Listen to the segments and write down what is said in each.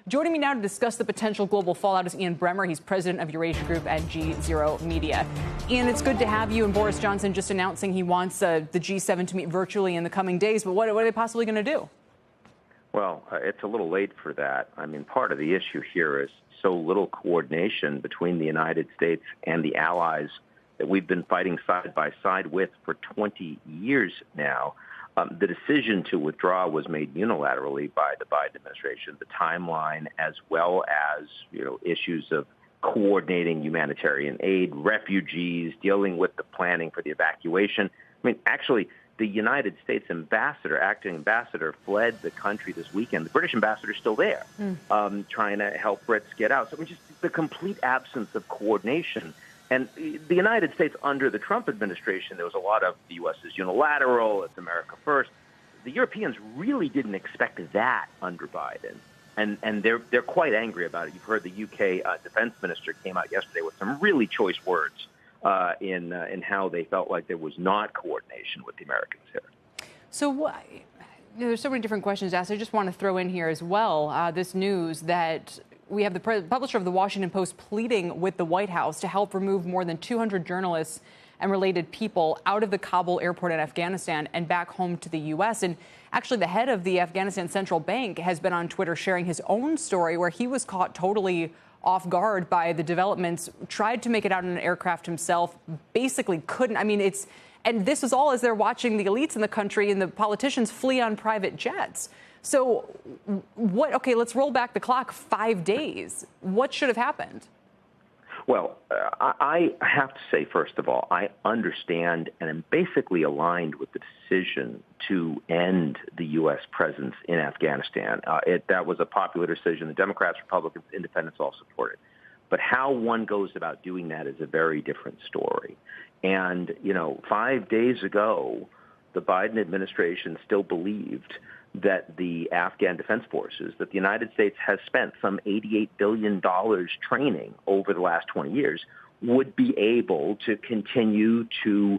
Joining me now to discuss the potential global fallout is Ian Bremmer. He's president of Eurasia Group at G0 Media. Ian, it's good to have you. And Boris Johnson just announcing he wants the G7 to meet virtually in the coming days. But what are they possibly going to do? Well, it's a little late for that. I mean, part of the issue here is so little coordination between the United States and the allies that we've been fighting side by side with for 20 years now. The decision to withdraw was made unilaterally by the Biden administration. The timeline, as well as issues of coordinating humanitarian aid, refugees, dealing with the planning for the evacuation. I mean, actually, the United States acting ambassador, fled the country this weekend. The British ambassador is still there, trying to help Brits get out. So, I mean, just the complete absence of coordination. And the United States, under the Trump administration, there was a lot of the U.S. is unilateral, it's America first. The Europeans really didn't expect that under Biden, and they're quite angry about it. You've heard the UK defense minister came out yesterday with some really choice words in how they felt like there was not coordination with the Americans here. So there's so many different questions asked. I just want to throw in here as well this news that we have the publisher of the Washington Post pleading with the White House to help remove more than 200 journalists and related people out of the Kabul airport in Afghanistan and back home to the U.S. And actually, the head of the Afghanistan Central Bank has been on Twitter sharing his own story where he was caught totally off guard by the developments, tried to make it out in an aircraft himself, basically couldn't. I mean, and this is all as they're watching the elites in the country and the politicians flee on private jets. So okay, let's roll back the clock 5 days. What should have happened? Well, I have to say, first of all, I understand and am basically aligned with the decision to end the U.S. presence in Afghanistan. That was a popular decision. The Democrats, Republicans, Independents all support it. But how one goes about doing that is a very different story. And, 5 days ago, the Biden administration still believed that the Afghan Defense Forces, that the United States has spent some $88 billion training over the last 20 years, would be able to continue to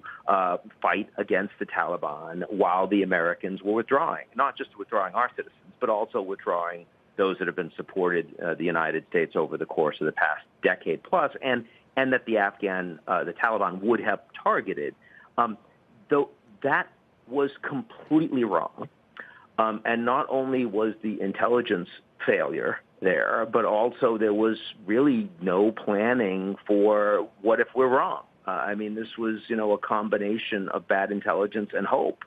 fight against the Taliban while the Americans were withdrawing, not just withdrawing our citizens, but also withdrawing those that have been supported the United States over the course of the past decade plus, and that the Taliban would have targeted. Though that was completely wrong. And not only was the intelligence failure there, but also there was really no planning for what if we're wrong. I mean, this was, a combination of bad intelligence and hope.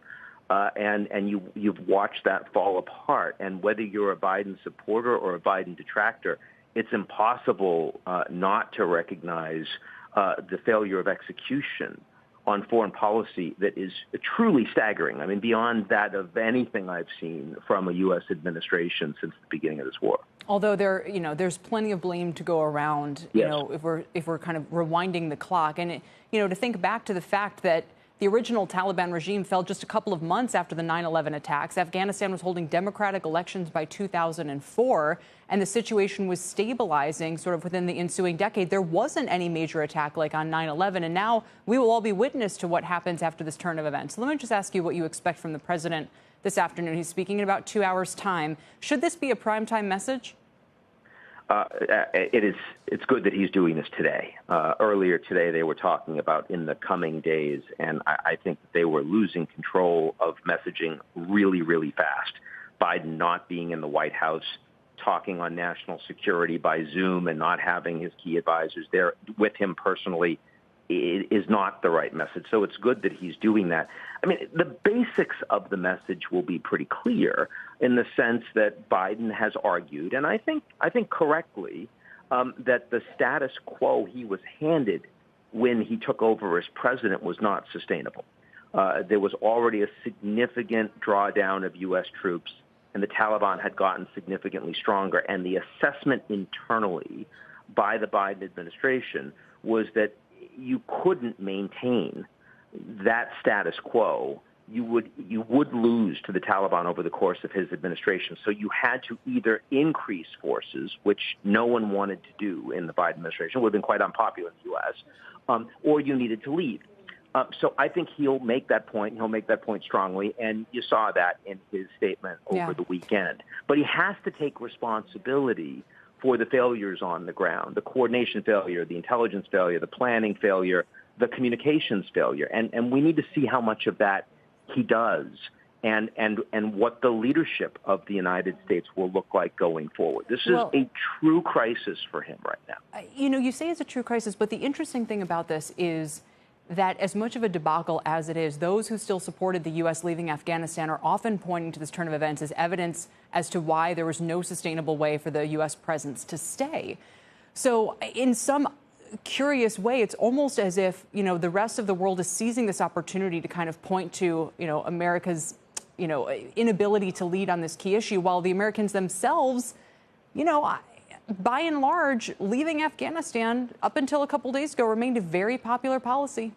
And you've watched that fall apart. And whether you're a Biden supporter or a Biden detractor, it's impossible not to recognize the failure of execution on foreign policy that is truly staggering. I mean, beyond that of anything I've seen from a U.S. administration since the beginning of this war. Although there's plenty of blame to go around, yes. If we're kind of rewinding the clock, and to think back to the fact that the original Taliban regime fell just a couple of months after the 9/11 attacks. Afghanistan was holding democratic elections by 2004, and the situation was stabilizing sort of within the ensuing decade. There wasn't any major attack like on 9/11, and now we will all be witness to what happens after this turn of events. So let me just ask you what you expect from the president this afternoon. He's speaking in about 2 hours' time. Should this be a primetime message? It's good that he's doing this today. Earlier today, they were talking about in the coming days, and I think that they were losing control of messaging really, really fast. Biden not being in the White House, talking on national security by Zoom and not having his key advisors there with him personally is not the right message. So it's good that he's doing that. I mean, the basics of the message will be pretty clear in the sense that Biden has argued, and I think correctly, that the status quo he was handed when he took over as president was not sustainable. There was already a significant drawdown of U.S. troops, and the Taliban had gotten significantly stronger. And the assessment internally by the Biden administration was that you couldn't maintain that status quo. You would lose to the Taliban over the course of his administration. So you had to either increase forces, which no one wanted to do in the Biden administration, would have been quite unpopular in the U.S., or you needed to leave. So I think he'll make that point. He'll make that point strongly, and you saw that in his statement over the weekend. But he has to take responsibility for the failures on the ground, the coordination failure, the intelligence failure, the planning failure, the communications failure. And we need to see how much of that he does and what the leadership of the United States will look like going forward. This is a true crisis for him right now. You say it's a true crisis, but the interesting thing about this is that as much of a debacle as it is, those who still supported the U.S. leaving Afghanistan are often pointing to this turn of events as evidence as to why there was no sustainable way for the U.S. presence to stay. So in some curious way, it's almost as if, the rest of the world is seizing this opportunity to kind of point to, America's, inability to lead on this key issue, while the Americans themselves, by and large, leaving Afghanistan up until a couple days ago remained a very popular policy.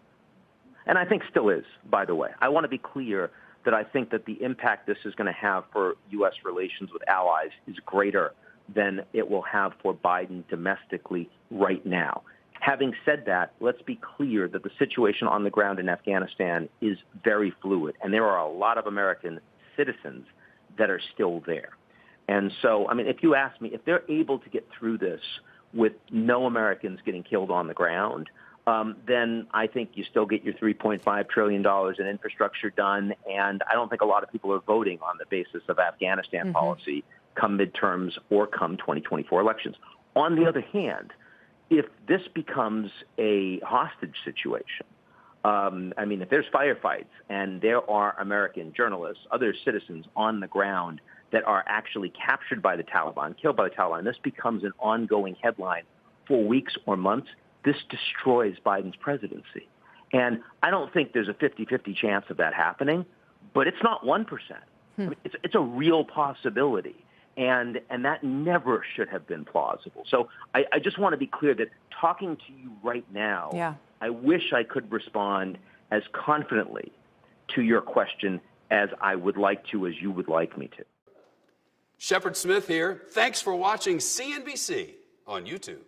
And I think still is, by the way. I want to be clear that I think that the impact this is going to have for U.S. relations with allies is greater than it will have for Biden domestically right now. Having said that, let's be clear that the situation on the ground in Afghanistan is very fluid, and there are a lot of American citizens that are still there. And so, if you ask me, if they're able to get through this with no Americans getting killed on the ground, then I think you still get your $3.5 trillion in infrastructure done. And I don't think a lot of people are voting on the basis of Afghanistan policy come midterms or come 2024 elections. On the other hand, if this becomes a hostage situation, if there's firefights and there are American journalists, other citizens on the ground that are actually captured by the Taliban, killed by the Taliban, this becomes an ongoing headline for weeks or months. This destroys Biden's presidency. And I don't think there's a 50-50 chance of that happening, but it's not 1%. It's a real possibility. And that never should have been plausible. So I just want to be clear that talking to you right now, I wish I could respond as confidently to your question as I would like to, as you would like me to. Shepard Smith here. Thanks for watching CNBC on YouTube.